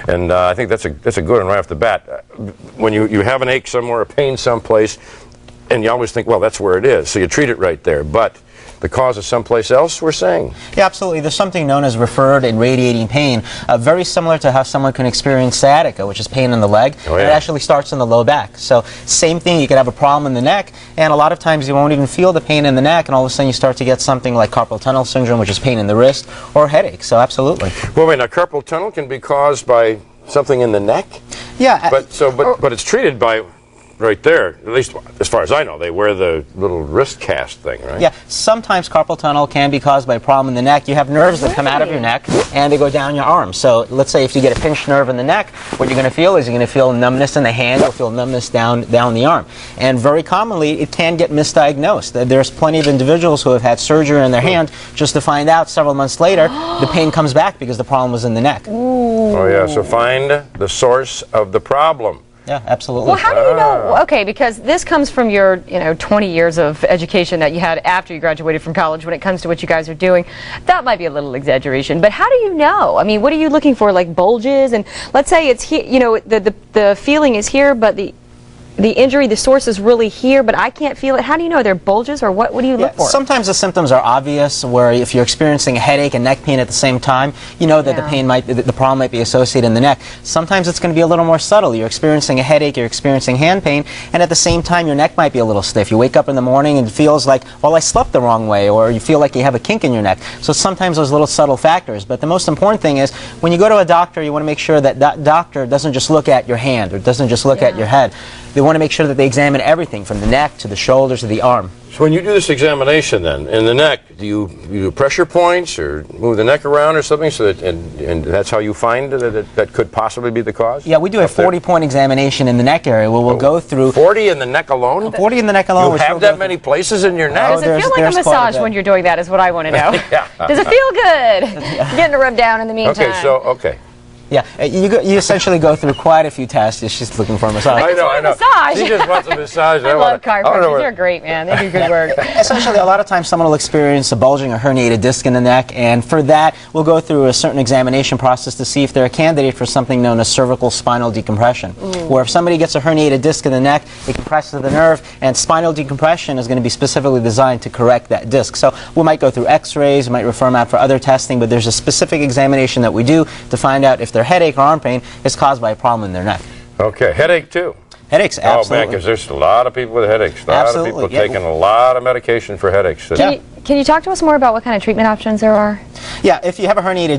And I think that's a good one right off the bat. When you have an ache somewhere, a pain someplace, and you always think, well, that's where it is, so you treat it right there. But the cause is someplace else, we're saying? Yeah, absolutely. There's something known as referred and radiating pain, very similar to how someone can experience sciatica, which is pain in the leg. Oh, yeah. And it actually starts in the low back. So same thing, you could have a problem in the neck, and a lot of times you won't even feel the pain in the neck, and all of a sudden you start to get something like carpal tunnel syndrome, which is pain in the wrist, or headache. So absolutely. Well, wait, now carpal tunnel can be caused by something in the neck? Yeah. But it's treated by right there, at least as far as I know. They wear the little wrist cast thing, right? Yeah, sometimes carpal tunnel can be caused by a problem in the neck. You have nerves that come out of your neck and they go down your arm. So let's say if you get a pinched nerve in the neck, what you're going to feel is you're going to feel numbness in the hand, you'll feel numbness down the arm. And very commonly it can get misdiagnosed. There's plenty of individuals who have had surgery on their hand just to find out several months later the pain comes back because the problem was in the neck. Ooh. Oh yeah, so find the source of the problem. Yeah, absolutely. Well, how do you know? Okay, because this comes from your, 20 years of education that you had after you graduated from college when it comes to what you guys are doing. That might be a little exaggeration, but how do you know? I mean, what are you looking for, like bulges? And let's say it's here, the feeling is here, but the injury, the source is really here, but I can't feel it. How do you know? Are there bulges, or what do you look for? Sometimes the symptoms are obvious, where if you're experiencing a headache and neck pain at the same time, you know that the problem might be associated in the neck. Sometimes it's going to be a little more subtle. You're experiencing a headache, you're experiencing hand pain, and at the same time your neck might be a little stiff. You wake up in the morning and it feels like, well, I slept the wrong way, or you feel like you have a kink in your neck. So sometimes those little subtle factors. But the most important thing is, when you go to a doctor, you want to make sure that that doctor doesn't just look at your hand, or doesn't just look at your head. They want to make sure that they examine everything from the neck to the shoulders to the arm. So when you do this examination then, in the neck, do you do pressure points or move the neck around or something, so that, and that's how you find that could possibly be the cause? Yeah, we do a 40-point examine in the neck area where we'll go through... 40 in the neck alone? 40 in the neck alone. You have that many places in your neck? Does it feel like a massage when you're doing that is what I want to know. Does it feel good? Getting a rub down in the meantime. Okay. Yeah, you essentially go through quite a few tests. She's looking for a massage. I know. Massage. She just wants a massage. I love chiropractors. They're great, man. They do good work. Essentially, a lot of times someone will experience a bulging or herniated disc in the neck, and for that, we'll go through a certain examination process to see if they're a candidate for something known as cervical spinal decompression, where if somebody gets a herniated disc in the neck, it compresses the nerve, and spinal decompression is going to be specifically designed to correct that disc. So we might go through x-rays, we might refer them out for other testing, but there's a specific examination that we do to find out if their headache or arm pain is caused by a problem in their neck. Okay, headache too. Headaches, absolutely. Oh man, because there's a lot of people with headaches. A lot of people taking a lot of medication for headaches. Can you talk to us more about what kind of treatment options there are? Yeah, if you have a herniated